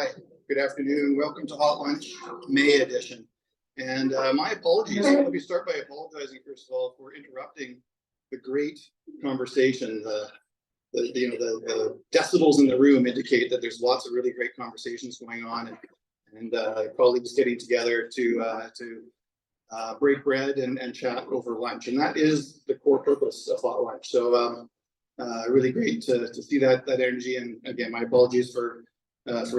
Hi, good afternoon. Welcome to Hot Lunch May edition. And my apologies. Let me start by apologizing first of all for interrupting the great conversation. The decibels in the room indicate that there's lots of really great conversations going on, and colleagues getting together to break bread and chat over lunch, and that is the core purpose of Hot Lunch. So really great to see that energy, and again, my apologies for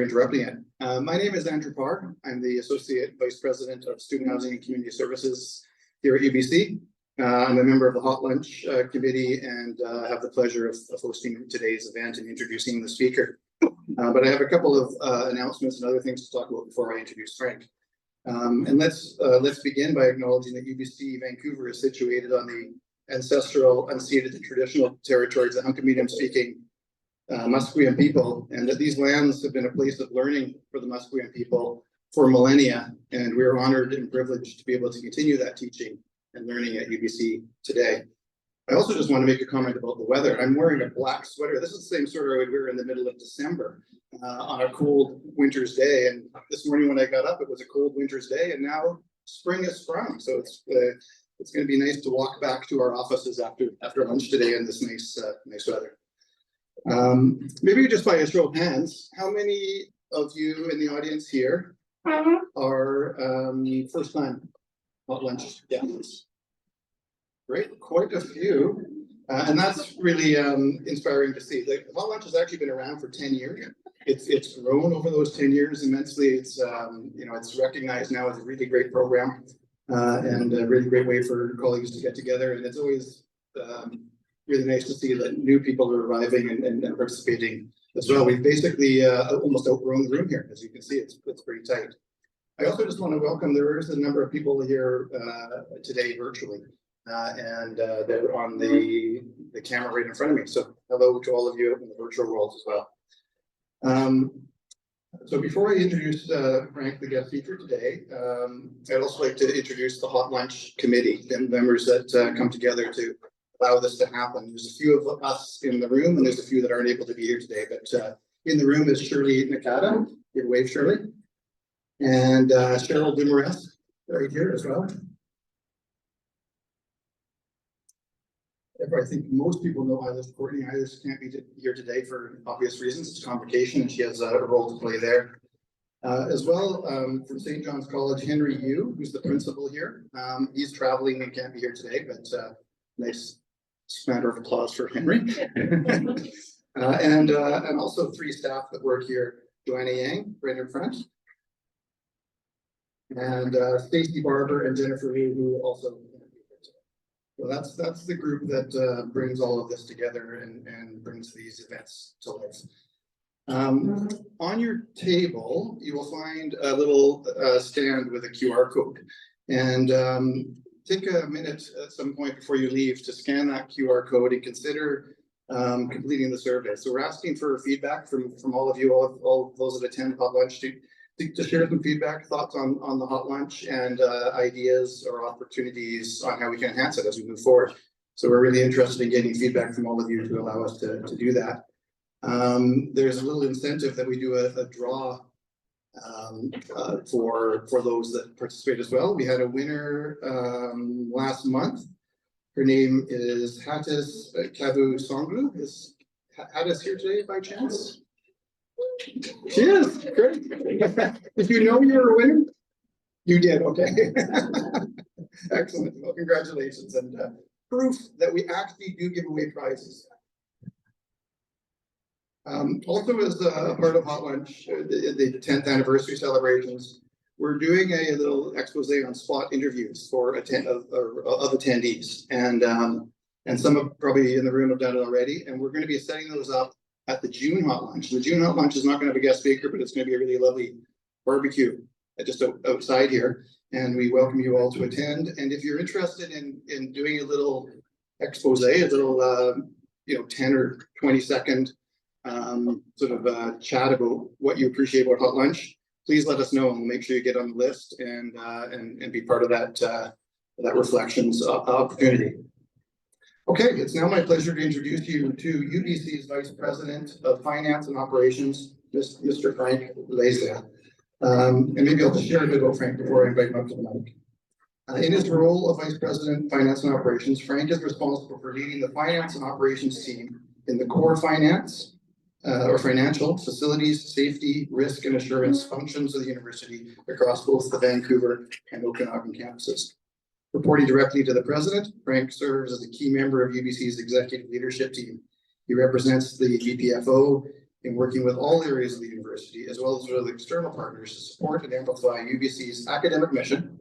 interrupting it. My name is Andrew Parr. I'm the Associate Vice President of Student Housing and Community Services here at UBC. I'm a member of the Hot Lunch Committee and have the pleasure of hosting today's event and introducing the speaker. But I have a couple of announcements and other things to talk about before I introduce Frank. And let's begin by acknowledging that UBC Vancouver is situated on the ancestral, unceded, and traditional territories of Hunkaminam-speaking Musqueam people, and that these lands have been a place of learning for the Musqueam people for millennia, and we're honored and privileged to be able to continue that teaching and learning at UBC today. I also just want to make a comment about the weather. I'm wearing a black sweater. This is the same sweater I would wear in the middle of December on a cold winter's day, and this morning when I got up, it was a cold winter's day, and now spring has sprung, so it's going to be nice to walk back to our offices after lunch today in this nice weather. Maybe just by a show of hands, how many of you in the audience here are first time Hot Lunch guests? Great, quite a few, and that's really inspiring to see. The Hot Lunch has actually been around for 10 years. It's grown over those 10 years immensely. It's it's recognized now as a really great program and a really great way for colleagues to get together, and it's always really nice to see that new people are arriving and participating as well. We've basically almost outgrown the room here. As you can see, it's pretty tight. I also just want to welcome, there is a number of people here today virtually, and they're on the camera right in front of me. So hello to all of you in the virtual world as well. So before I introduce Frank, the guest speaker today, I'd also like to introduce the Hot Lunch Committee and members that come together to allow this to happen. There's a few of us in the room, and there's a few that aren't able to be here today. But in the room is Shirley Nakata. Give a wave, Shirley. And Cheryl Dumares right here as well. I think most people know Eilish Courtney. Eilish can't be here today for obvious reasons. It's a convocation, and she has a role to play there. As well, from St. John's College, Henry Yu, who's the principal here. He's traveling and can't be here today, but nice smatter of applause for Henry. and also three staff that work here: Joanna Yang, right in front, and Stacy Barber and Jennifer Lee, who also. So that's the group that brings all of this together and brings these events to life. On your table, you will find a little stand with a QR code, and take a minute at some point before you leave to scan that QR code and consider completing the survey. So we're asking for feedback from all of you, all those that attend Hot Lunch, to share some feedback, thoughts on the Hot Lunch, and ideas or opportunities on how we can enhance it as we move forward. So we're really interested in getting feedback from all of you to allow us to do that. There's a little incentive that we do a draw for those that participate as well. We had a winner last month. Her name is Hattis Kavu Songlu. Is Hattis here today by chance? She is, great. Did you know you were a winner? You did, okay. Excellent, well, congratulations, and proof that we actually do give away prizes. Also, as a part of Hot Lunch, the 10th anniversary celebrations, we're doing a little expose on spot interviews for of attendees, and some of probably in the room have done it already, and we're going to be setting those up at the June Hot Lunch. The June Hot Lunch is not going to have a guest speaker, but it's going to be a really lovely barbecue just outside here, and we welcome you all to attend. And if you're interested in doing a little expose, a little 10 or 20 second sort of chat about what you appreciate about Hot Lunch, please let us know, and we'll make sure you get on the list and be part of that reflections opportunity. Okay, it's now my pleasure to introduce you to UBC's Vice President of Finance and Operations, Mr. Frank Laezza. And maybe I'll just share a bit about Frank before I invite him up to the mic. In his role of Vice President, Finance and Operations, Frank is responsible for leading the finance and operations team in the core finance or financial, facilities, safety, risk and assurance functions of the university across both the Vancouver and Okanagan campuses. Reporting directly to the president, Frank serves as a key member of UBC's executive leadership team. He represents the VPFO in working with all areas of the university, as well as with external partners to support and amplify UBC's academic mission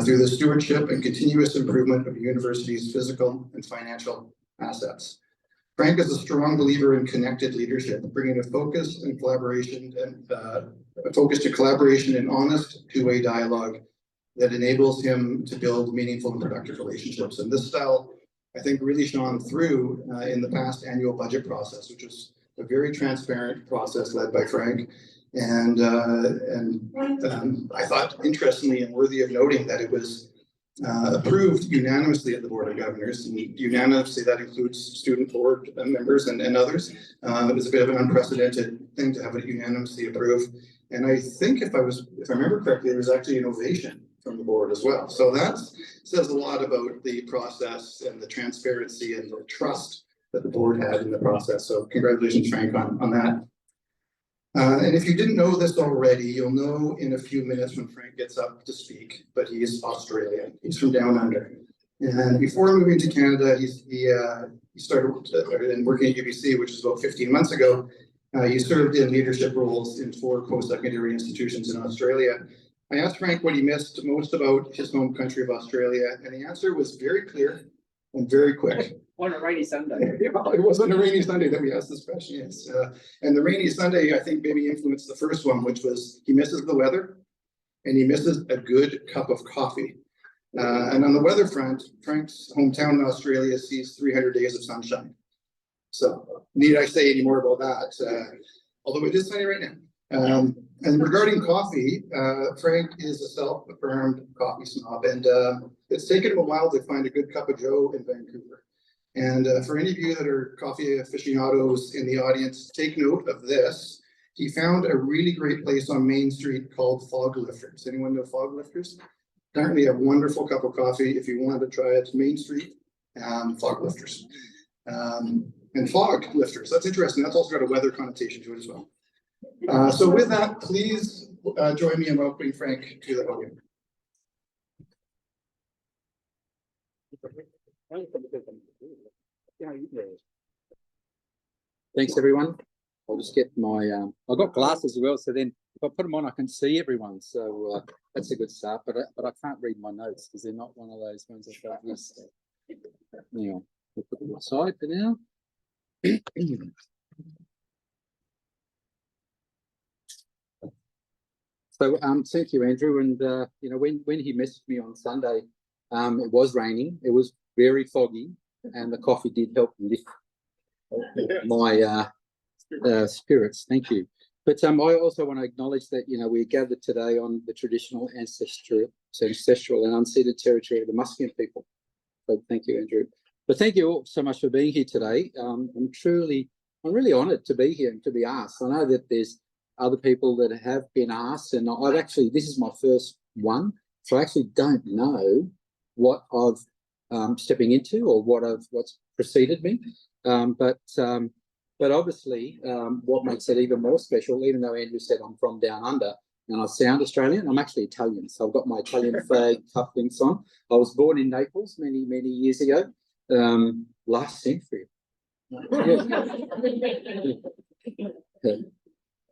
through the stewardship and continuous improvement of the university's physical and financial assets. Frank is a strong believer in connected leadership, bringing a focus and collaboration and a focus to collaboration and honest two-way dialogue that enables him to build meaningful and productive relationships. And this style, I think, really shone through in the past annual budget process, which was a very transparent process led by Frank. And I thought, interestingly and worthy of noting, that it was approved unanimously at the Board of Governors, and unanimously that includes student board members and others. It was a bit of an unprecedented thing to have it unanimously approved. And I think if I remember correctly, there was actually an ovation from the board as well. So that says a lot about the process and the transparency and the trust that the board had in the process. So congratulations, Frank, on that. And if you didn't know this already, you'll know in a few minutes when Frank gets up to speak, but he's Australian. He's from down under. And before moving to Canada, he started working at UBC, which is about 15 months ago. He served in leadership roles in 4 post-secondary institutions in Australia. I asked Frank what he missed most about his home country of Australia, and the answer was very clear and very quick. On a rainy Sunday. It was on a rainy Sunday that we asked this question, yes. And the rainy Sunday, I think, maybe influenced the first one, which was he misses the weather and he misses a good cup of coffee. And on the weather front, Frank's hometown in Australia sees 300 days of sunshine. So need I say any more about that? Although it is sunny right now. And regarding coffee, Frank is a self-affirmed coffee snob, and it's taken him a while to find a good cup of joe in Vancouver. And for any of you that are coffee aficionados in the audience, take note of this. He found a really great place on Main Street called Fog Lifters. Anyone know Fog Lifters? Apparently a wonderful cup of coffee if you wanted to try it. Main Street, Fog Lifters. And Fog Lifters, that's interesting. That's also got a weather connotation to it as well. So with that, please join me in welcoming Frank to the podium. Thanks, everyone. I'll just get my, I've got glasses as well, so then if I put them on, I can see everyone. So that's a good start, but I can't read my notes because they're not one of those ones I've got missed. Anyway, we'll put them aside for now. So thank you, Andrew. And you know, when he messaged me on Sunday, it was raining, it was very foggy, and the coffee did help lift my spirits. Thank you. But I also want to acknowledge that, you know, we're gathered today on the traditional ancestral and unceded territory of the Musqueam people. So thank you, Andrew. But thank you all so much for being here today. I'm really honoured to be here and to be asked. I know that there's other people that have been asked, and this is my first one, so I actually don't know what I've stepping into or what's preceded me. But obviously, what makes it even more special, even though Andrew said I'm from down under and I sound Australian, I'm actually Italian. So I've got my Italian flag cufflinks on. I was born in Naples many, many years ago, last century.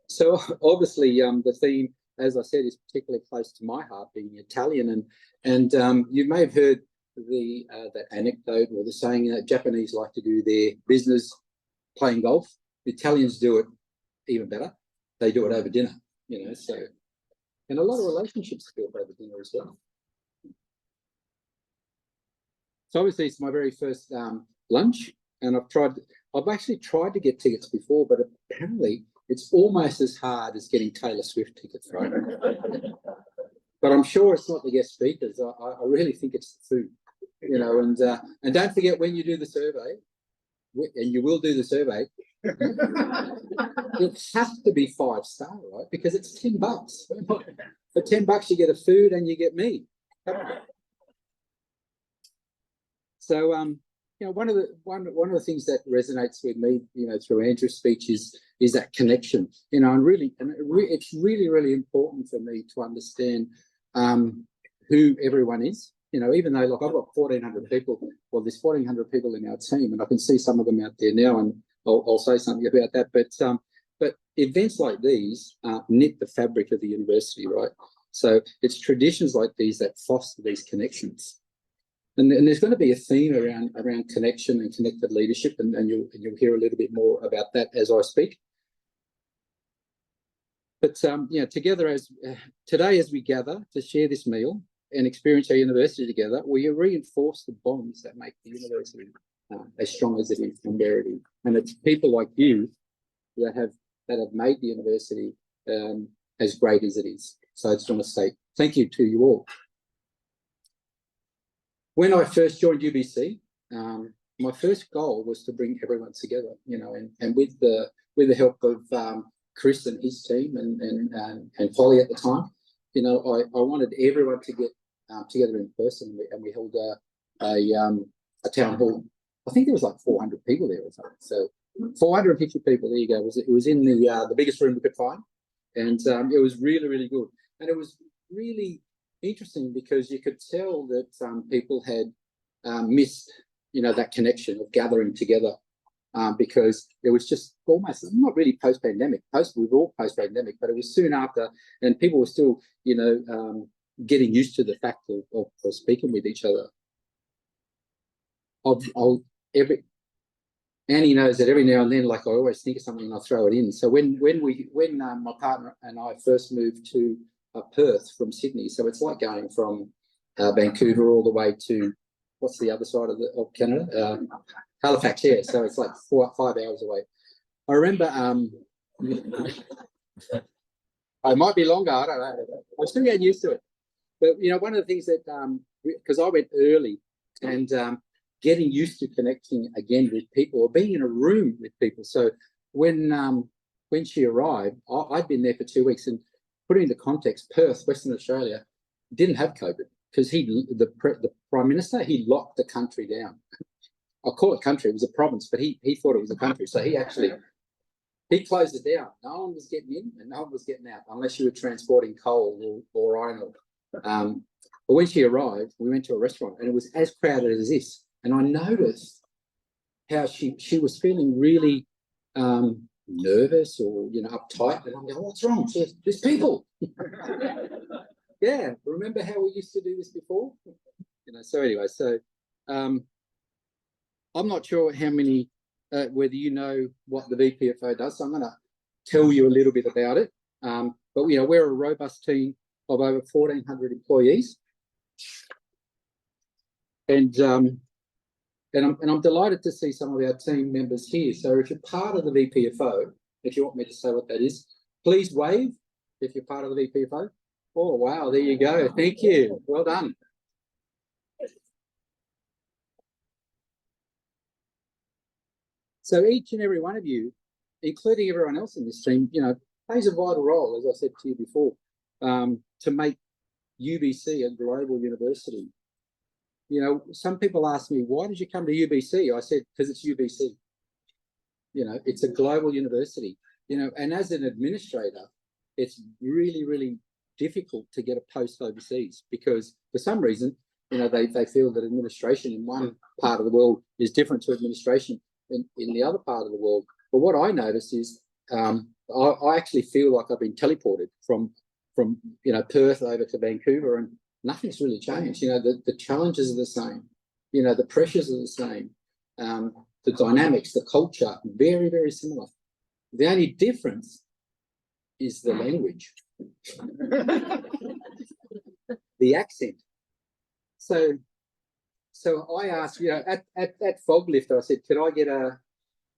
So obviously, the theme, as I said, is particularly close to my heart, being Italian. And you may have heard that anecdote or the saying that Japanese like to do their business playing golf. The Italians do it even better. They do it over dinner, you know. So, and a lot of relationships built over dinner as well. So obviously, it's my very first lunch, and I've actually tried to get tickets before, but apparently it's almost as hard as getting Taylor Swift tickets, right? But I'm sure it's not the guest speakers. I really think it's the food, you know. And don't forget, when you do the survey, and you will do the survey, It has to be 5-star, right? Because it's $10. For $10, you get a food and you get me. So, one of the things that resonates with me, through Andrew's speech is that connection, it's really important for me to understand who everyone is. Even though, like, I've got 1,400 people. Well, there's 1,400 people in our team, and I can see some of them out there now, and I'll say something about that. But events like these knit the fabric of the university, right? So it's traditions like these that foster these connections. And there's going to be a theme around connection and connected leadership, and you'll hear a little bit more about that as I speak. But together today as we gather to share this meal and experience our university together, we reinforce the bonds that make the university as strong as it is and where it is. And it's people like you that have made the university as great as it is. So I just want to say thank you to you all. When I first joined UBC, my first goal was to bring everyone together, and with the help of Chris and his team and Polly at the time, I wanted everyone to get together in person, and we held a town hall. I think there was like 400 people there or something. So 450 people. There you go. It was in the biggest room we could find, and it was really good, and it was really interesting because you could tell that people had missed, that connection of gathering together, because it was just almost not really post-pandemic. We were all post-pandemic, but it was soon after, and people were still, getting used to the fact of speaking with each other. Annie knows that every now and then, like, I always think of something and I throw it in. So when my partner and I first moved to Perth from Sydney, so it's like going from Vancouver all the way to, what's the other side of Canada? Halifax, yeah. So it's like 4 or 5 hours away. I remember, it might be longer, I don't know. I'm still getting used to it. But, one of the things that, because I went early, and getting used to connecting again with people or being in a room with people. So when she arrived, I'd been there for 2 weeks, and put it into context, Perth, Western Australia, didn't have COVID because the Prime Minister, he locked the country down. I call it country, it was a province, but he thought it was a country. So he closed it down. No one was getting in and no one was getting out unless you were transporting coal or iron ore. But when she arrived, we went to a restaurant and it was as crowded as this. And I noticed how she was feeling really nervous or uptight, and I'm going, what's wrong? She says, there's people. Yeah, remember how we used to do this before? So anyway, I'm not sure how many, whether you know what the VPFO does, so I'm going to tell you a little bit about it. But we're a robust team of over 1,400 employees, and I'm delighted to see some of our team members here. So if you're part of the VPFO, if you want me to say what that is, please wave if you're part of the VPFO. Oh, wow, there you go. Thank you. Well done. So each and every one of you, including everyone else in this team, plays a vital role, as I said to you before, to make UBC a global university. Some people ask me, why did you come to UBC? I said, because it's UBC. It's a global university. And as an administrator, it's really difficult to get a post overseas because for some reason, they feel that administration in one part of the world is different to administration in the other part of the world. But what I notice is I actually feel like I've been teleported from Perth over to Vancouver, and nothing's really changed. The challenges are the same. The pressures are the same. The dynamics, the culture, very similar. The only difference is the language, the accent. So I asked, at Fog Lifter, I said, could I get a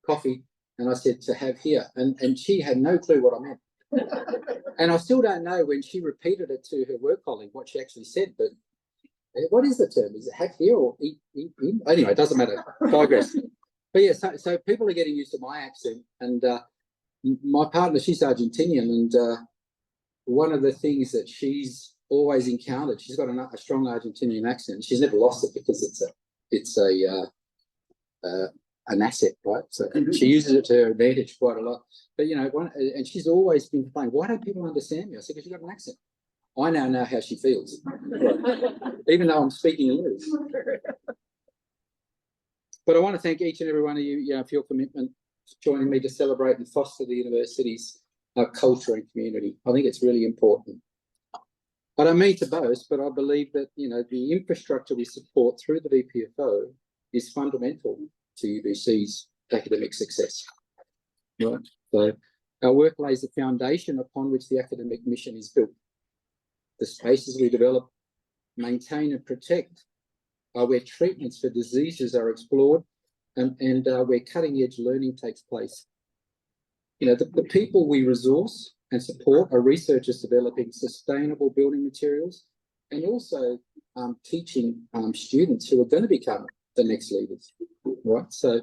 coffee? And I said, to have here. And she had no clue what I meant. And I still don't know when she repeated it to her work colleague what she actually said, but what is the term? Is it have here or eat in? Anyway, it doesn't matter. Digress. But yeah, so people are getting used to my accent, and my partner, she's Argentinian, and one of the things that she's always encountered, she's got a strong Argentinian accent. She's never lost it because it's an asset, right? So she uses it to her advantage quite a lot. But and she's always been complaining, why don't people understand me? I said, because you've got an accent. I now know how she feels, even though I'm speaking English. But I want to thank each and every one of you, for your commitment to joining me to celebrate and foster the university's culture and community. I think it's really important. I don't mean to boast, but I believe that the infrastructure we support through the VPFO is fundamental to UBC's academic success. Right. So our work lays the foundation upon which the academic mission is built. The spaces we develop, maintain and protect are where treatments for diseases are explored and where cutting-edge learning takes place. The people we resource and support are researchers developing sustainable building materials and also teaching students who are going to become the next leaders, right? So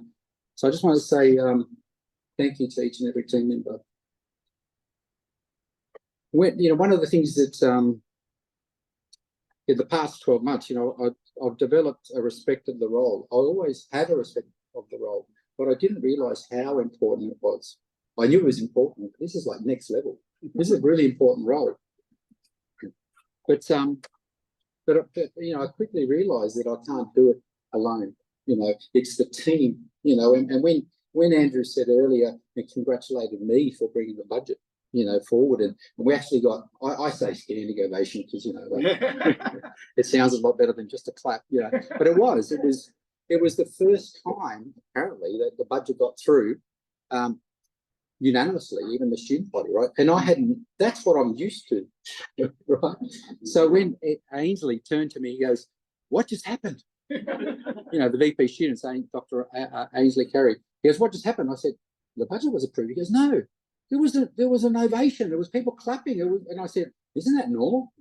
I just want to say thank you to each and every team member. One of the things that in the past 12 months, I've developed a respect of the role. I always had a respect of the role, but I didn't realise how important it was. I knew it was important. This is like next level. This is a really important role. But I quickly realised that I can't do it alone. It's the team. And when Andrew said earlier and congratulated me for bringing the budget, forward, and we actually got, I say standing ovation because it sounds a lot better than just a clap, But it was the first time apparently that the budget got through unanimously, even the student body, right? And that's what I'm used to, right? So when Ainsley turned to me, he goes, "What just happened?" The VP student saying, Dr. Ainsley Carey, he goes, "What just happened?" I said, "The budget was approved." He goes, "No. There was an ovation. There was people clapping." And I said, "Isn't that normal?"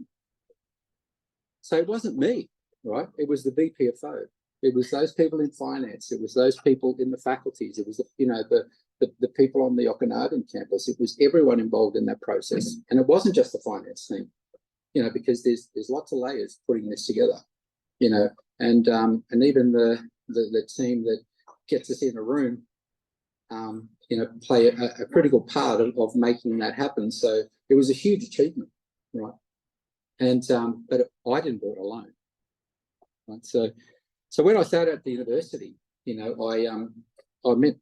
So it wasn't me, right? It was the VPFO. It was those people in finance. It was those people in the faculties. It was the people on the Okanagan campus. It was everyone involved in that process, and it wasn't just the finance team, because there's lots of layers putting this together, and even the team that gets us in a room. Play a critical part of making that happen. So it was a huge achievement, right? And but I didn't do it alone, right? So when I started at the university, I met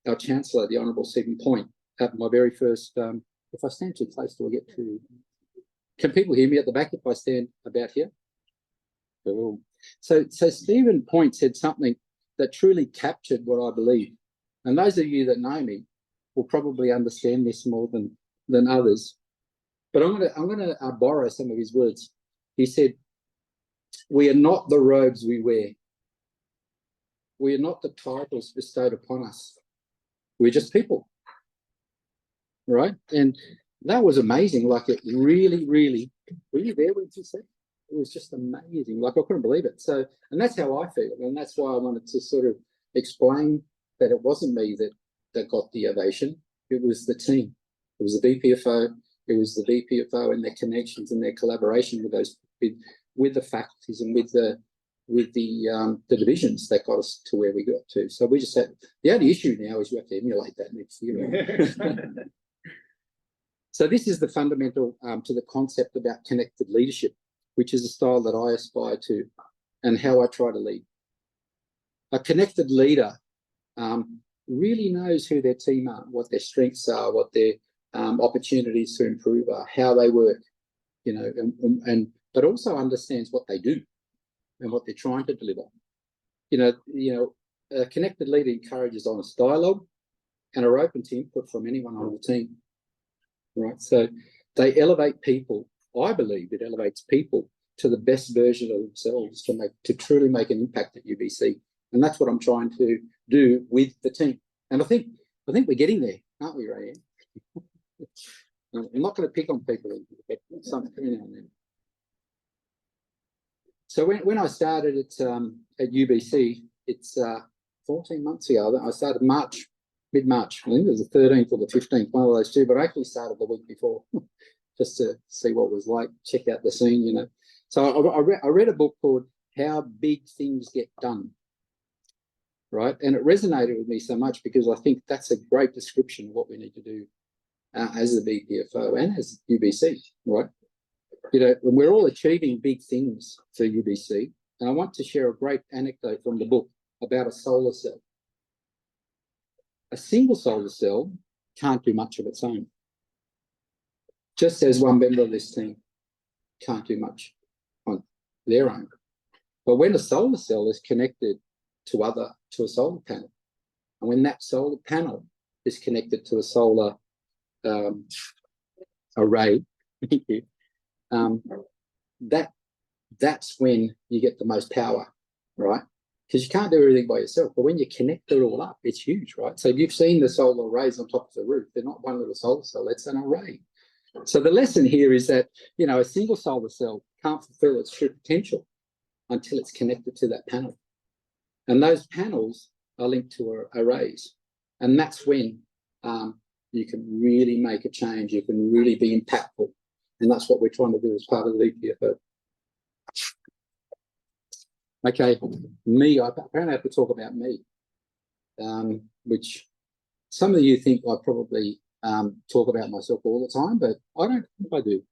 our Chancellor, the Honourable Stephen Point, at my very first. If I stand too close, do I get to? Can people hear me at the back if I stand about here? Oh. So Stephen Point said something that truly captured what I believe. And those of you that know me will probably understand this more than others. But I'm gonna borrow some of his words. He said, "We are not the robes we wear. We are not the titles bestowed upon us. We're just people." Right? And that was amazing. Like it really, really, were you there when he said? It was just amazing. Like I couldn't believe it. So, and that's how I feel. And that's why I wanted to sort of explain that it wasn't me that got the ovation. It was the team. It was the VPFO. It was the VPFO and their connections and their collaboration with the faculties and with the divisions that got us to where we got to. So we just had, the only issue now is we have to emulate that next year. So this is the fundamental to the concept about connected leadership, which is a style that I aspire to and how I try to lead. A connected leader really knows who their team are, what their strengths are, what their opportunities to improve are, how they work, but also understands what they do and what they're trying to deliver. A connected leader encourages honest dialogue and are open to input from anyone on the team. Right, so they elevate people. I believe it elevates people to the best version of themselves to truly make an impact at UBC. And that's what I'm trying to do with the team. And I think we're getting there, aren't we, Ray? I'm not going to pick on people, but something now and then. So when I started at UBC, it's 14 months ago. I started mid-March. I think it was the 13th or the 15th, one of those two, but I actually started the week before just to see what it was like, check out the scene, you know. So I read a book called How Big Things Get Done, right? And it resonated with me so much because I think that's a great description of what we need to do as a BPFO and as UBC, right? You know, when we're all achieving big things for UBC, and I want to share a great anecdote from the book about a solar cell. A single solar cell can't do much of its own. Just as one member of this team can't do much on their own. But when a solar cell is connected to a solar panel, and when that solar panel is connected to a solar array, that's when you get the most power, right? Because you can't do everything by yourself, but when you connect it all up, it's huge, right? So you've seen the solar arrays on top of the roof. They're not one little solar cell, it's an array. So the lesson here is that, you know, a single solar cell can't fulfill its true potential until it's connected to that panel. And those panels are linked to arrays. And that's when you can really make a change. You can really be impactful. And that's what we're trying to do as part of the BPFO. Okay, me, I apparently have to talk about me, which some of you think I probably talk about myself all the time, but I don't think I do.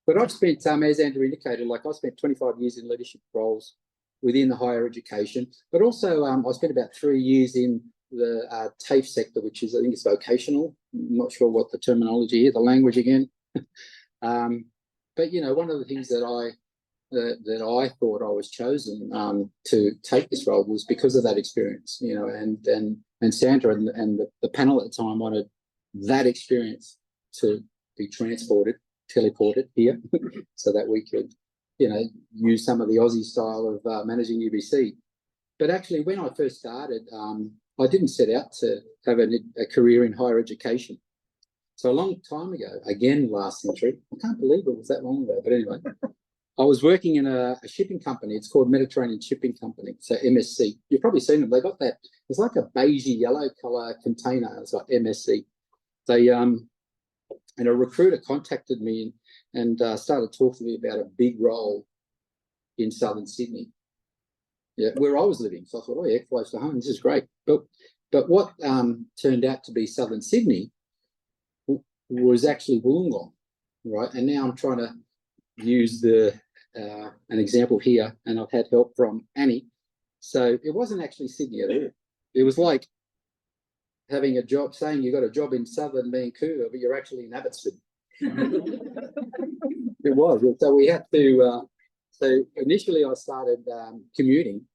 But I've spent, as Andrew indicated, like I spent 25 years in leadership roles within the higher education, but also I spent about 3 years in the TAFE sector, which is, I think it's vocational. I'm not sure what the terminology is, the language again. But, you know, one of the things that I thought I was chosen to take this role was because of that experience, you know, and Sandra and the panel at the time wanted that experience to be teleported here so that we could, you know, use some of the Aussie style of managing UBC. But actually, when I first started, I didn't set out to have a career in higher education. So a long time ago, again, last century, I can't believe it was that long ago, but anyway, I was working in a shipping company. It's called Mediterranean Shipping Company, so MSC. You've probably seen them. They got that. It's like a beigey yellow color container. It's like MSC. They and a recruiter contacted me and started talking to me about a big role in southern Sydney, yeah, where I was living. So I thought, oh yeah, close to home. This is great. But what turned out to be southern Sydney was actually Wollongong, right? And now I'm trying to use an example here, and I've had help from Annie. So it wasn't actually Sydney at all. It was like having a job, saying you got a job in southern Vancouver, but you're actually in Abbotsford. It was. So we had to. So initially, I started commuting,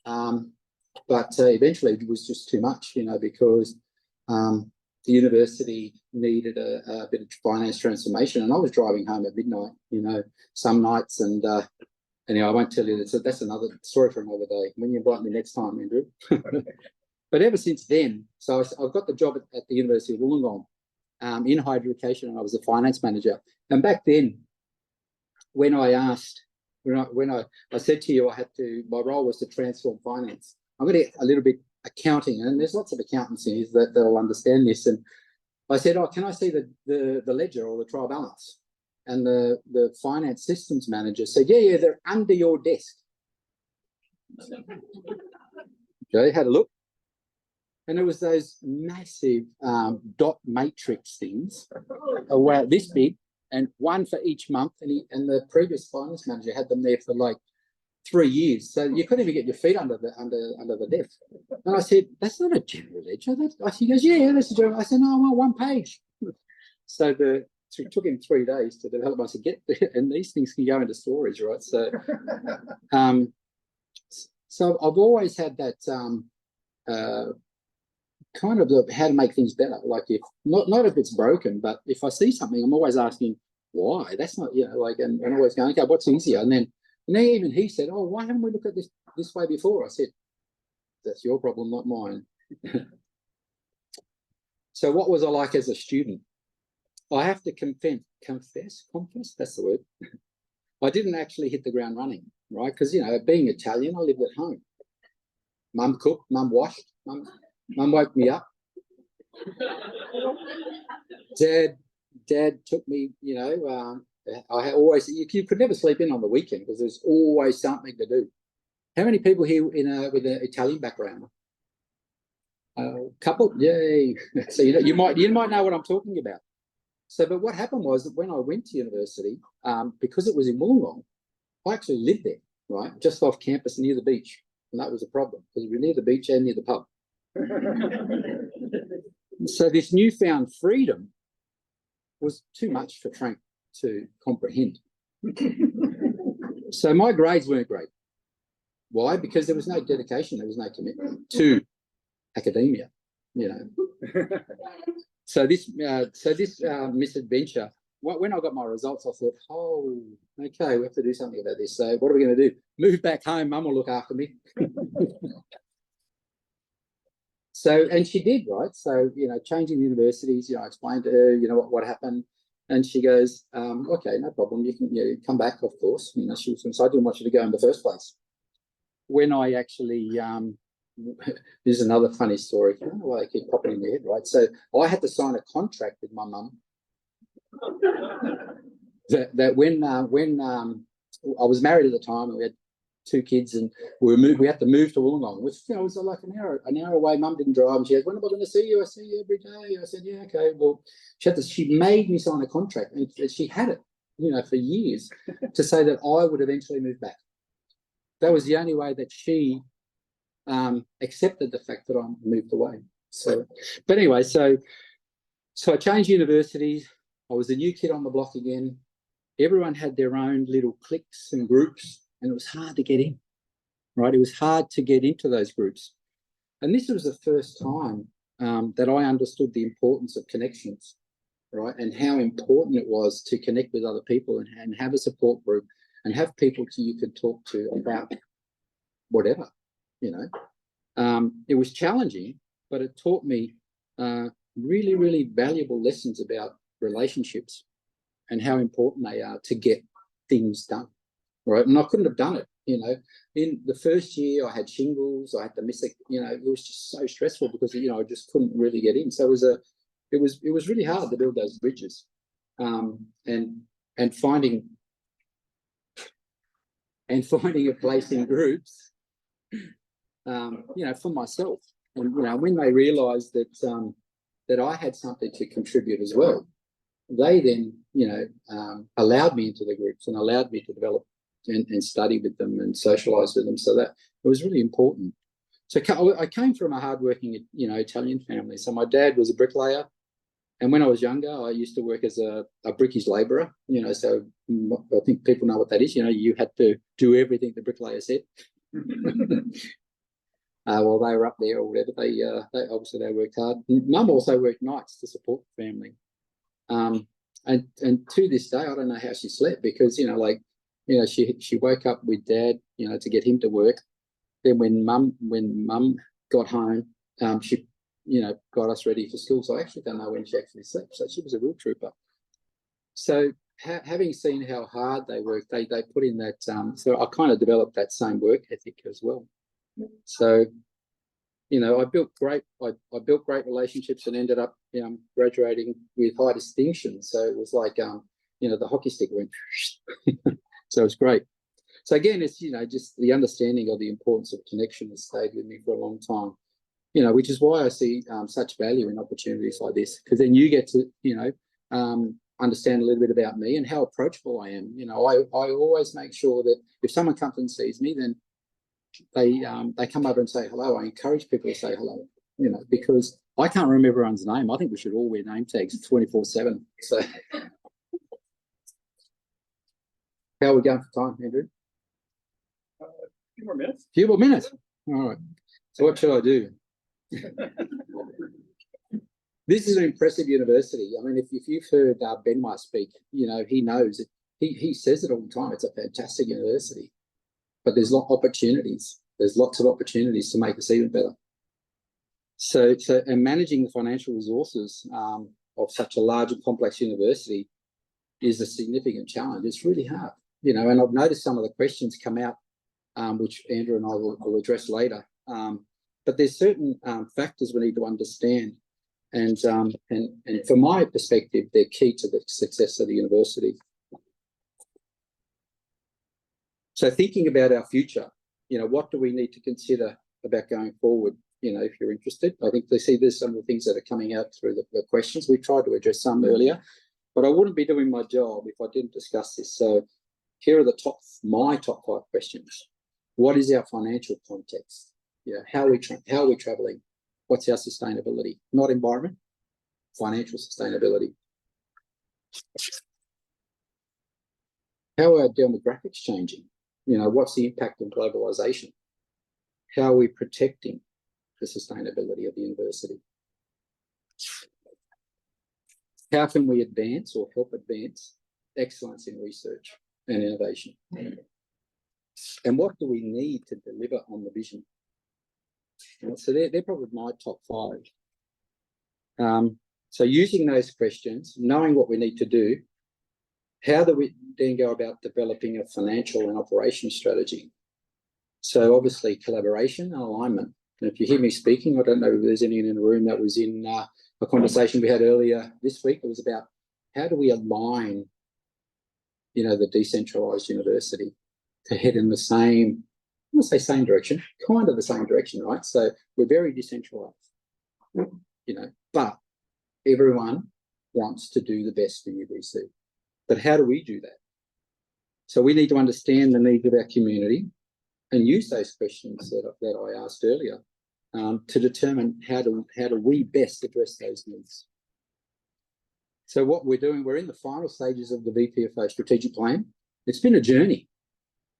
but eventually it was just too much, you know, because the university needed a bit of finance transformation, and I was driving home at midnight, you know, some nights, and anyway, I won't tell you that. That's another story for another day. When you invite me next time, Andrew. But ever since then, so I've got the job at the University of Wollongong in higher education, and I was a finance manager. And back then, when I asked, when I said to you, my role was to transform finance. I'm going to get a little bit accounting, and there's lots of accountants here that'll understand this. And I said, oh, can I see the ledger or the trial balance? And the finance systems manager said, yeah, they're under your desk. Okay, had a look. And it was those massive dot matrix things, this big, and one for each month. And the previous finance manager had them there for like 3 years, so you couldn't even get your feet under the desk. And I said, "That's not a general ledger." He goes, "Yeah, that's a general." I said, "No, I want one page." So it took him 3 days to develop. I said, "Get there," and these things can go into storage, right? So, so I've always had that kind of how to make things better. Like if not if it's broken, but if I see something, I'm always asking why. That's not, you know, like, and always going, okay, what's easier? And then even he said, oh, why haven't we looked at this way before? I said, that's your problem, not mine. So what was I like as a student? I have to confess, that's the word. I didn't actually hit the ground running, right? Because, you know, being Italian, I lived at home. Mum cooked, mum washed, mum woke me up. Dad took me, I had always, you could never sleep in on the weekend because there's always something to do. How many people here with an Italian background? Couple, yay! So you might know what I'm talking about. So, but what happened was that when I went to university, because it was in Wollongong, I actually lived there, right, just off campus near the beach, and that was a problem because we were near the beach and near the pub. So this newfound freedom was too much for Frank to comprehend. So my grades weren't great. Why? Because there was no dedication, there was no commitment to academia, So this misadventure, when I got my results, I thought, oh, okay, we have to do something about this. So what are we going to do? Move back home, Mum will look after me. So, and she did, right? So, changing universities, I explained to her, what happened. And she goes, okay, no problem. You can come back, of course. She was, so I didn't want you to go in the first place. When I actually, this is another funny story. I don't know why I keep popping in your head, right? So I had to sign a contract with my mum that when I was married at the time, and we had 2 kids, and we had to move to Wollongong, which it was like an hour away. Mum didn't drive, and she said, "When am I going to see you?" I see you every day. I said, "Yeah, okay." Well, she made me sign a contract, and she had it, for years, to say that I would eventually move back. That was the only way that she accepted the fact that I moved away. So, but anyway, so I changed universities. I was the new kid on the block again. Everyone had their own little cliques and groups, and it was hard to get in, right? It was hard to get into those groups. And this was the first time that I understood the importance of connections, right? And how important it was to connect with other people and have a support group and have people you could talk to about whatever, It was challenging, but it taught me really, really valuable lessons about relationships and how important they are to get things done, right? And I couldn't have done it, In the first year, I had shingles, I had to miss it, it was just so stressful because, I just couldn't really get in. So it was really hard to build those bridges, and finding a place in groups, for myself. And, when they realised that I had something to contribute as well, they then, allowed me into the groups and allowed me to develop and study with them and socialise with them. So that it was really important. So I came from a hardworking, Italian family. So my dad was a bricklayer. And when I was younger, I used to work as a brickies labourer, so I think people know what that is. You had to do everything the bricklayer said. While they were up there or whatever, they obviously they worked hard. Mum also worked nights to support the family. And to this day, I don't know how she slept because, she woke up with Dad, to get him to work. Then when Mum got home, she, got us ready for school. So I actually don't know when she actually slept. So she was a real trooper. So having seen how hard they worked, they put in that. So I kind of developed that same work ethic as well. So, I built great relationships and ended up, graduating with high distinction. So it was like, the hockey stick went. So it was great. So again, it's, just the understanding of the importance of connection has stayed with me for a long time, which is why I see such value in opportunities like this, because then you get to, understand a little bit about me and how approachable I am. I always make sure that if someone comes and sees me, then they come over and say hello. I encourage people to say hello, because I can't remember everyone's name. I think we should all wear name tags 24/7. So how are we going for time, Andrew? A few more minutes. Few more minutes. All right. So what should I do? This is an impressive university. I mean, if you've heard Benoit speak, he knows it. He says it all the time. It's a fantastic university. But there's opportunities. There's lots of opportunities to make us even better. So and managing the financial resources of such a large and complex university is a significant challenge. It's really hard, and I've noticed some of the questions come out, which Andrew and I will address later, But there's certain factors we need to understand. And from my perspective, they're key to the success of the university. So thinking about our future, what do we need to consider about going forward? If you're interested, I think there's some of the things that are coming out through the questions. We tried to address some earlier, but I wouldn't be doing my job if I didn't discuss this. So here are my top 5 questions. What is our financial context? How are we traveling? What's our sustainability? Not environment, financial sustainability. How are our demographics changing? What's the impact of globalization? How are we protecting the sustainability of the university? How can we advance or help advance excellence in research and innovation? And what do we need to deliver on the vision? So they're probably my top 5. So using those questions, knowing what we need to do, how do we then go about developing a financial and operations strategy? So obviously collaboration and alignment. And if you hear me speaking, I don't know if there's anyone in the room that was in a conversation we had earlier this week. It was about how do we align, the decentralized university to head in the same, I won't say same direction, kind of the same direction, right? So we're very decentralized, but everyone wants to do the best for UBC. But how do we do that? So we need to understand the needs of our community and use those questions that I asked earlier to determine how do we best address those needs. So what we're doing, we're in the final stages of the VPFO strategic plan. It's been a journey.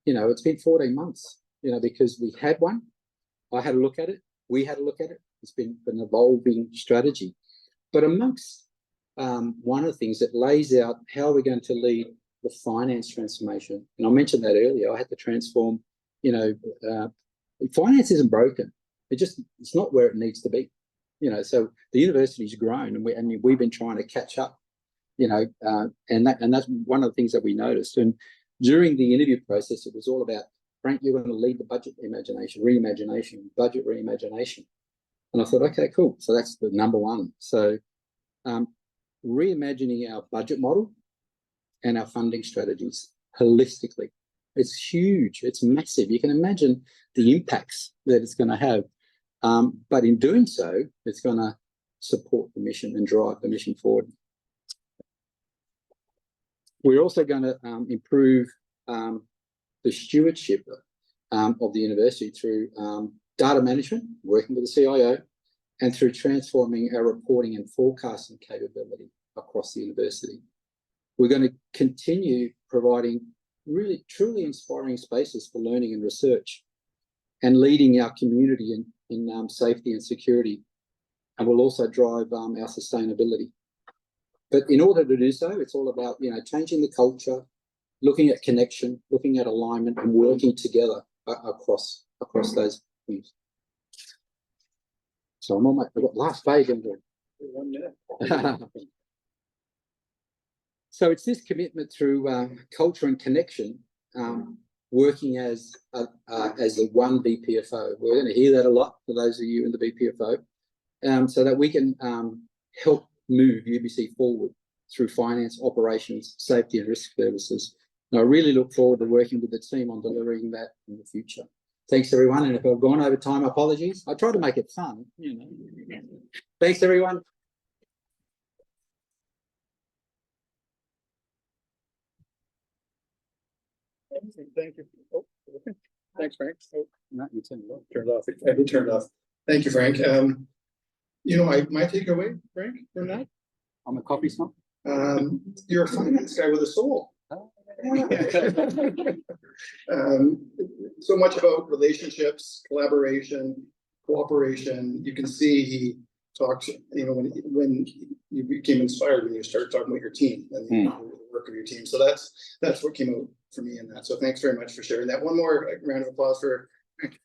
It's been 14 months, because we had one. I had a look at it. We had a look at it. It's been an evolving strategy. But amongst one of the things that lays out how we're going to lead the finance transformation, and I mentioned that earlier, I had to transform, finance isn't broken. It's not where it needs to be. So the university's grown and we've been trying to catch up, and that's one of the things that we noticed. And during the interview process, it was all about, Frank, you're going to lead the budget reimagination, budget reimagination. And I thought, okay, cool. So that's the number one. So reimagining our budget model and our funding strategies holistically. It's huge. It's massive. You can imagine the impacts that it's going to have. But in doing so, it's going to support the mission and drive the mission forward. We're also going to improve the stewardship of the university through data management, working with the CIO, and through transforming our reporting and forecasting capability across the university. We're going to continue providing really truly inspiring spaces for learning and research and leading our community in safety and security. And we'll also drive our sustainability. But in order to do so, it's all about, changing the culture, looking at connection, looking at alignment, and working together across those things. So I've got last page into 1 minute. So it's this commitment through culture and connection, working as a one BPFO. We're going to hear that a lot for those of you in the BPFO, so that we can help move UBC forward through finance, operations, safety and risk services. And I really look forward to working with the team on delivering that in the future. Thanks, everyone. And if I've gone over time, apologies. I try to make it fun, Thanks, everyone. Thank you. Oh, thanks, Frank. Oh, No, you turned it off. turned off. I did turn it off. Thank you, Frank. My takeaway, Frank, from that, I'm a coffee snob. you're a finance guy with a soul. So much about relationships, collaboration, cooperation. You can see he talked, when you became inspired when you started talking about your team and the work of your team. So that's what came out for me in that. So thanks very much for sharing that. One more round of applause for Frank.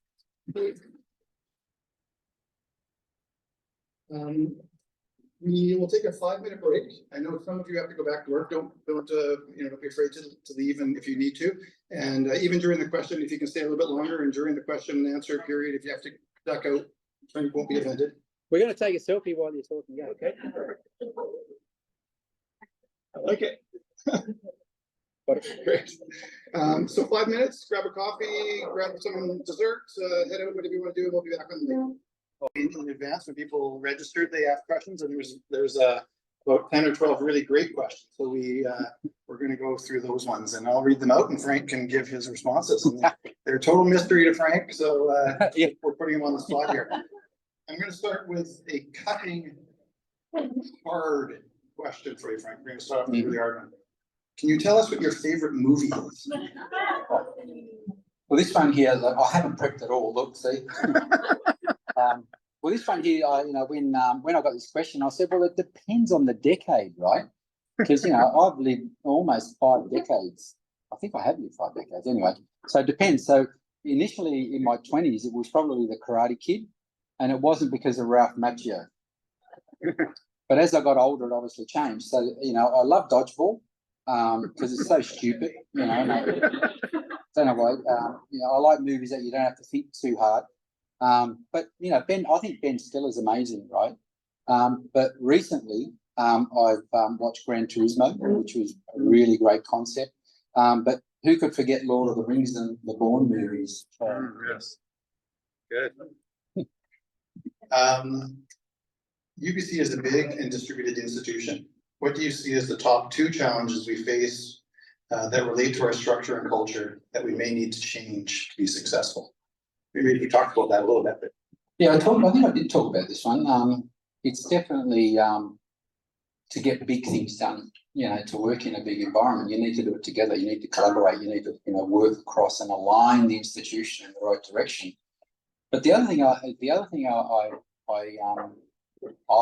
We will take a 5-minute break. I know some of you have to go back to work. Don't be afraid to leave, and if you need to. And even during the question, if you can stay a little bit longer, and during the question and answer period, if you have to duck out. Frank won't be offended. We're going to take a selfie while you're talking. Yeah, okay. I like it. Great. So 5 minutes, grab a coffee, grab some dessert, head out, whatever you want to do, and we'll be back on the in advance. When people registered, they asked questions, and there's about 10 or 12 really great questions. So we're going to go through those ones, and I'll read them out, and Frank can give his responses. And they're a total mystery to Frank, so Yeah. we're putting him on the spot here. I'm going to start with a cutting, hard question for you, Frank. We're going to start off with a really hard one. Can you tell us what your favorite movie is? Well, this one here, I haven't prepped at all. Look, see. Well, this one here, when I got this question, I said, well, it depends on the decade, right? Because, I've lived almost 5 decades. I think I have lived 5 decades anyway. So it depends. So initially in my 20s, it was probably The Karate Kid, and it wasn't because of Ralph Macchio. But as I got older, it obviously changed. So, I love dodgeball because it's so stupid, Don't know why. I like movies that you don't have to think too hard. But Ben, I think Ben Stiller's amazing, right? But recently, I've watched Gran Turismo, which was a really great concept. But who could forget Lord of the Rings and the Bourne movies? Yes. Good. UBC is a big and distributed institution. What do you see as the top 2 challenges we face that relate to our structure and culture that we may need to change to be successful? Maybe we talked about that a little bit. But... Yeah, I think I did talk about this one. It's definitely to get big things done. To work in a big environment, you need to do it together. You need to collaborate. You need to work across and align the institution in the right direction. But the other thing I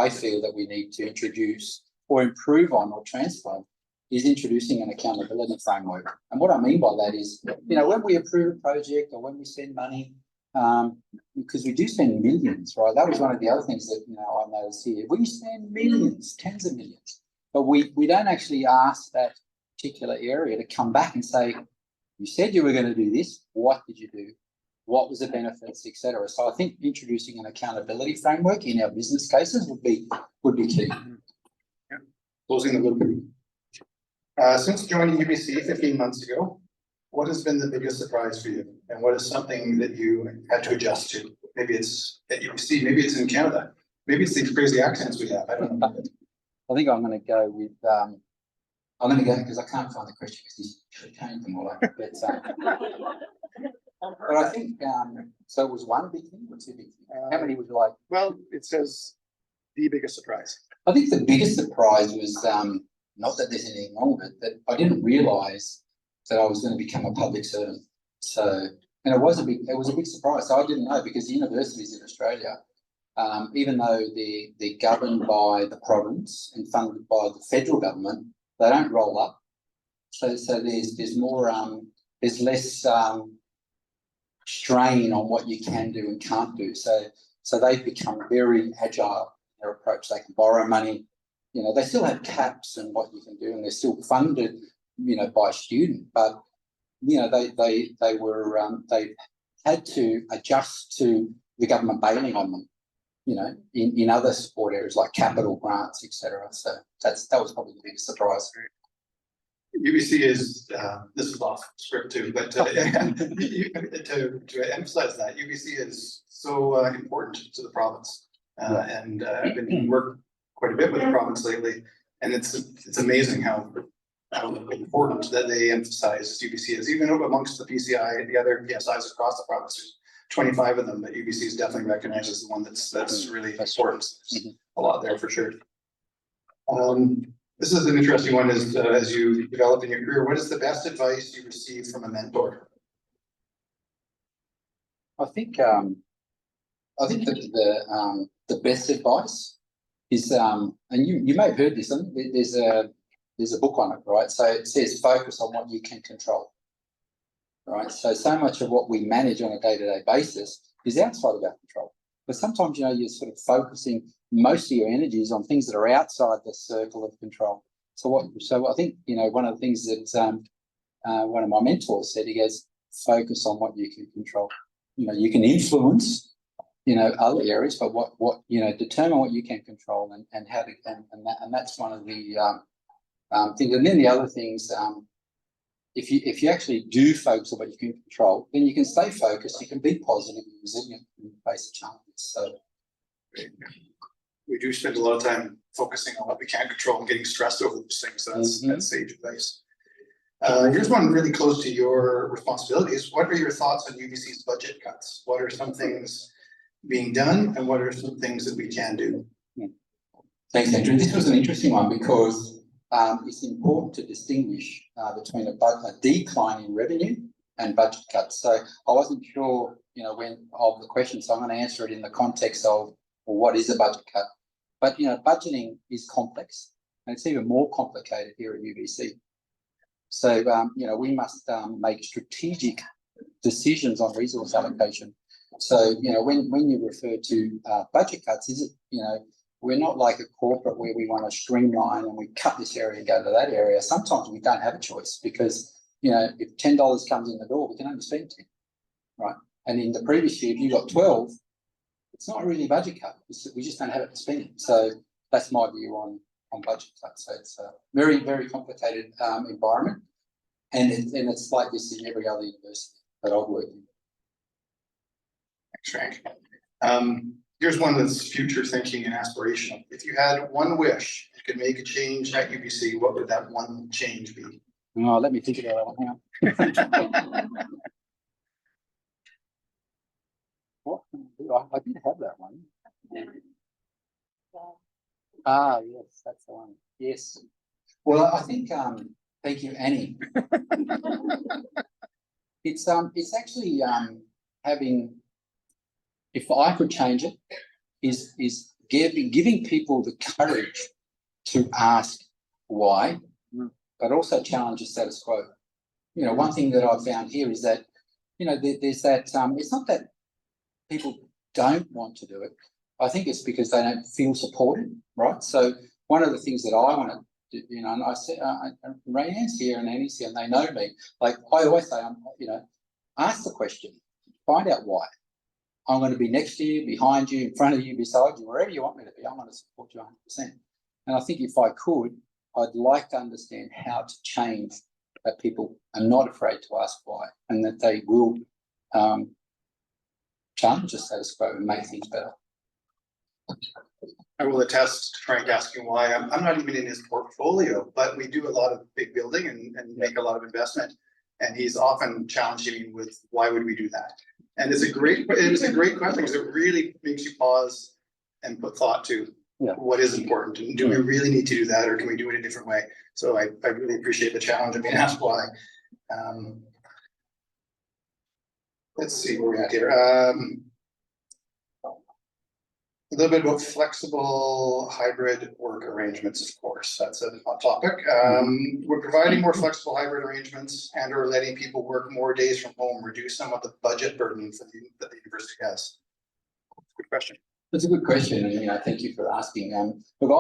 feel that we need to introduce or improve on or transform is introducing an accountability framework. And what I mean by that is, when we approve a project or when we spend money, because we do spend millions, right? That was one of the other things that, I noticed here. We spend millions, tens of millions, but we don't actually ask that particular area to come back and say, you said you were going to do this. What did you do? What was the benefits, etc. So I think introducing an accountability framework in our business cases would be key. Yeah. Closing the loop. Since joining UBC 15 months ago, what has been the biggest surprise for you? And what is something that you had to adjust to? Maybe it's at UBC, maybe it's in Canada, maybe it's these crazy accents we have. I don't know. I think I'm going to go with, because I can't find the question because he's changed them all over. But I think, so it was one big thing or 2 big things? How many would you like? Well, it says the biggest surprise. I think the biggest surprise was, not that there's anything wrong with it, that I didn't realise that I was going to become a public servant. So, and it was a big surprise. So I didn't know, because the universities in Australia, even though they're governed by the province and funded by the federal government, they don't roll up. So there's more, there's less strain on what you can do and can't do. So they've become very agile in their approach. They can borrow money. They still have caps and what you can do, and they're still funded, by a student. But they had to adjust to the government bailing on them. In other support areas like capital grants, etc. So that was probably the biggest surprise. UBC is this is off script too, but to emphasize that UBC is so important to the province, and I've been working quite a bit with the province lately, and it's amazing how important that they emphasize UBC is, even amongst the PCI, the other PSIs across the province. There's 25 of them, but UBC is definitely recognized as the one that's really important. A lot there for sure. This is an interesting one as you develop in your career. What is the best advice you received from a mentor? I think that the best advice is, and you may have heard this, there's a book on it, right? So it says focus on what you can control, right? So much of what we manage on a day-to-day basis is outside of our control. But sometimes, you're sort of focusing most of your energies on things that are outside the circle of control. So I think, one of the things that one of my mentors said, he goes, focus on what you can control. You can influence other areas, but what determine what you can control and how to, and that's one of the things. And then the other things, if you actually do focus on what you can control, then you can stay focused, you can be positive and resilient and face the challenges. So we do spend a lot of time focusing on what we can't control and getting stressed over those things. So that's sage advice. Here's one really close to your responsibilities. What are your thoughts on UBC's budget cuts? What are some things being done and what are some things that we can do? Thanks, Andrew. This was an interesting one because it's important to distinguish between a decline in revenue and budget cuts. So I wasn't sure, when of the question, so I'm going to answer it in the context of, well, what is a budget cut? But budgeting is complex, and it's even more complicated here at UBC. So we must make strategic decisions on resource allocation. So when you refer to budget cuts, is it we're not like a corporate where we want to streamline and we cut this area and go to that area. Sometimes we don't have a choice because, if $10 comes in the door, we can only spend 10, right? And in the previous year, if you got 12, it's not really a budget cut. We just don't have it to spend. So that's my view on budget cuts. So it's a very, very complicated environment. And it's like this in every other university that I've worked in. Thanks, Frank. Here's one that's future thinking and aspirational. If you had one wish, you could make a change at UBC, what would that one change be? Oh, let me think about that one. Hang on. What can I do? I did have that one. Ah, yes, that's the one. Yes. Well, I think, thank you, Annie. It's actually having, if I could change it, is giving people the courage to ask why, but also challenge the status quo. One thing that I've found here is that, there's that, it's not that people don't want to do it. I think it's because they don't feel supported, right? So one of the things that I want to do, and I said, Rayanne's here and Annie's here and they know me. Like I always say, ask the question, find out why. I'm going to be next to you, behind you, in front of you, beside you, wherever you want me to be. I'm going to support you 100%. And I think if I could, I'd like to understand how to change that people are not afraid to ask why and that they will challenge the status quo and make things better. I will attest to Frank asking why. I'm not even in his portfolio, but we do a lot of big building and make a lot of investment. And he's often challenging me with why would we do that? And it's a great question because it really makes you pause and put thought to what is important. And do we really need to do that or can we do it a different way? So I really appreciate the challenge of being asked why. Let's see where we're at here. A little bit about flexible hybrid work arrangements, of course, that's a hot topic. We're providing more flexible hybrid arrangements and or letting people work more days from home, reduce some of the budget burden that the university has. Good question. That's a good question, and thank you for asking. Look,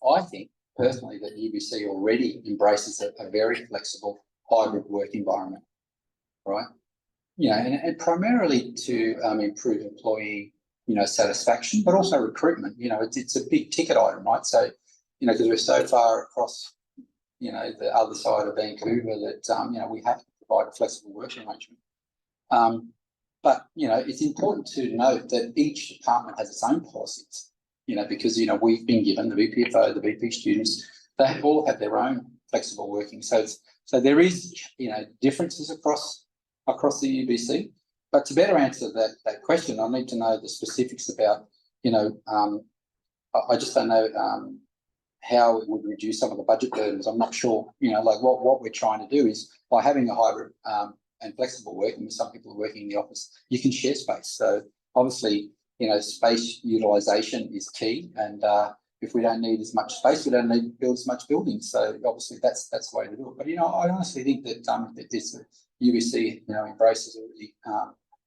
I think personally that UBC already embraces a very flexible hybrid work environment, right? And primarily to improve employee satisfaction, but also recruitment. It's a big ticket item, right? So, because we're so far across, the other side of Vancouver that, we have to provide a flexible working arrangement. But, it's important to note that each department has its own policies, because, we've been given the VPFO, the VP students, they all have their own flexible working. So there is, differences across the UBC. But to better answer that question, I need to know the specifics about, I just don't know how it would reduce some of the budget burdens. I'm not sure, like what we're trying to do is by having a hybrid and flexible working, with some people working in the office, you can share space. So obviously, space utilisation is key. And if we don't need as much space, we don't need to build as much buildings. So obviously that's the way to do it. But, I honestly think that this UBC, embraces a really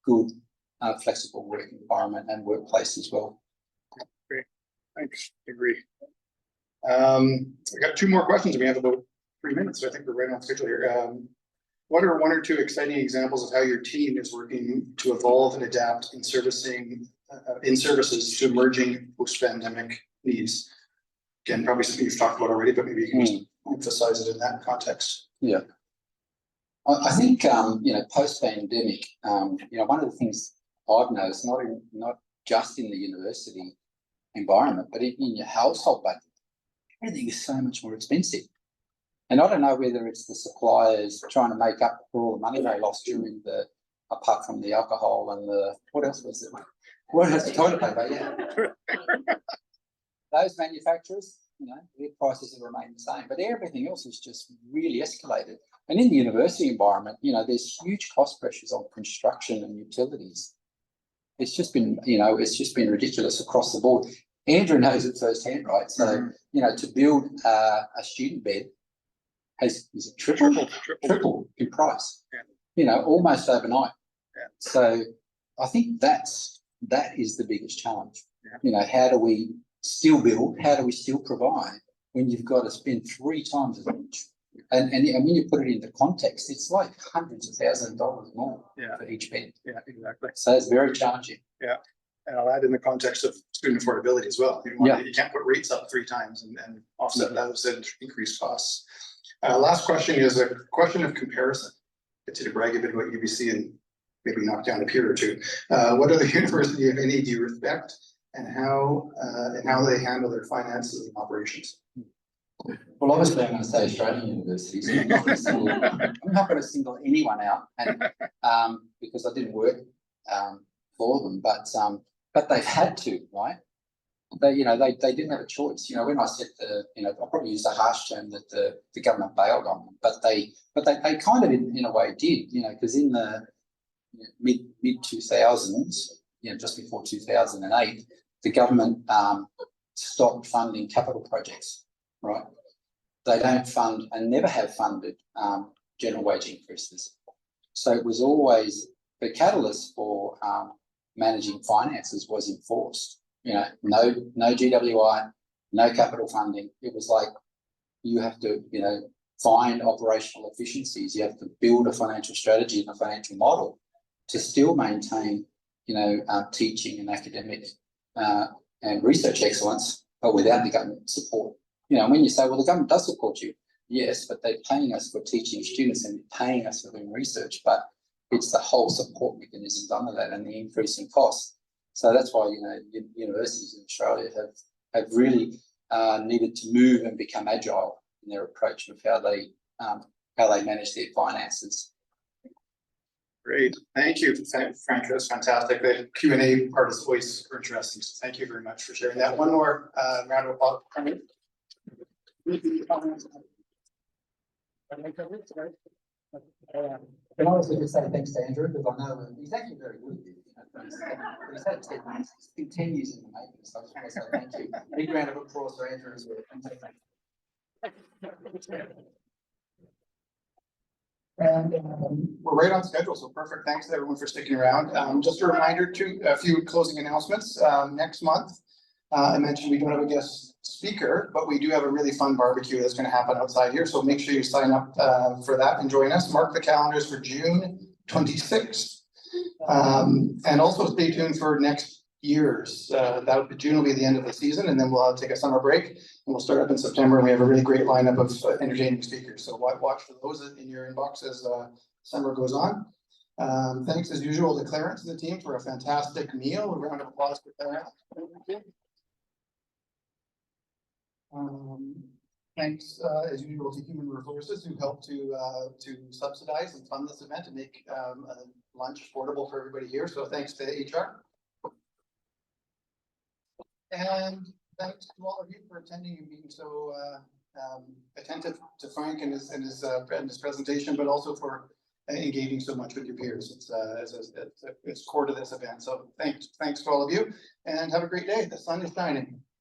good, flexible working environment and workplace as well. Great, thanks. Agree. We got 2 more questions. We have about 3 minutes, so I think we're right on schedule here. What are 1 or 2 exciting examples of how your team is working to evolve and adapt in servicing in services to emerging post-pandemic needs. Again, probably something you've talked about already, but maybe you can just emphasize it in that context. Yeah. I think, post-pandemic, one of the things I've noticed, not just in the university environment, but in your household budget, everything is so much more expensive. And I don't know whether it's the suppliers trying to make up for all the money they lost during apart from the alcohol and what else was it? What else? Toilet paper, yeah. Those manufacturers, their prices have remained the same, but everything else has just really escalated. And in the university environment, there's huge cost pressures on construction and utilities. It's just been ridiculous across the board. Andrew knows it firsthand, right? So, to build a student bed is it triple in price, almost overnight. Yeah. So I think that is the biggest challenge. Yeah. How do we still build? How do we still provide when you've got to spend 3 times as much? And when you put it into context, it's like hundreds of thousands of dollars more for each bed. Yeah, exactly. So it's very challenging. Yeah. And I'll add in the context of student affordability as well. You can't put rates up 3 times and offset those increased costs. Last question is a question of comparison. Get you to brag a bit about UBC and maybe knock down a peer or two. What other university, if any, do you respect, and how they handle their finances and operations? Well, obviously, I'm going to say Australian universities. I'm not going to single anyone out, and because I didn't work for them, but they've had to, right? They didn't have a choice. When I said I probably used a harsh term that the government bailed on them, but they kind of in a way did, because in the mid 2000s, just before 2008, the government stopped funding capital projects, right? They don't fund and never have funded general wage increases. So it was always the catalyst for managing finances was enforced. No GWI, no capital funding. It was like you have to, find operational efficiencies. You have to build a financial strategy and a financial model to still maintain, teaching and academic and research excellence, but without the government support. When you say, well, the government does support you, yes, but they're paying us for teaching students and paying us for doing research, but it's the whole support mechanisms under that and the increasing costs. So that's why, universities in Australia have really needed to move and become agile in their approach of how they manage their finances. Great, thank you, Frank. That's fantastic. The Q&A part is always super interesting. So thank you very much for sharing that. One more round of applause. Can I also just say thanks to Andrew, because I know he's actually very good at this. He's had 10 months, it's been 10 years in the making, so I just want to say thank you. Big round of applause for Andrew as well. And we're right on schedule, so perfect. Thanks to everyone for sticking around. Just a reminder to a few closing announcements. Next month, I mentioned we don't have a guest speaker, but we do have a really fun barbecue that's going to happen outside here. So make sure you sign up for that and join us. Mark the calendars for June 26th. And also stay tuned for next year's. June will be the end of the season, and then we'll take a summer break, and we'll start up in September. And we have a really great lineup of entertaining speakers. So watch for those in your inbox as summer goes on. Thanks as usual to Clarence and the team for a fantastic meal. A round of applause for Clarence. Thanks as usual to Human Resources, who helped to subsidize and fund this event and make lunch affordable for everybody here. So thanks to HR. And thanks to all of you for attending and being so attentive to Frank and his presentation, but also for engaging so much with your peers. It's core to this event. So thanks to all of you, and have a great day. The sun is shining.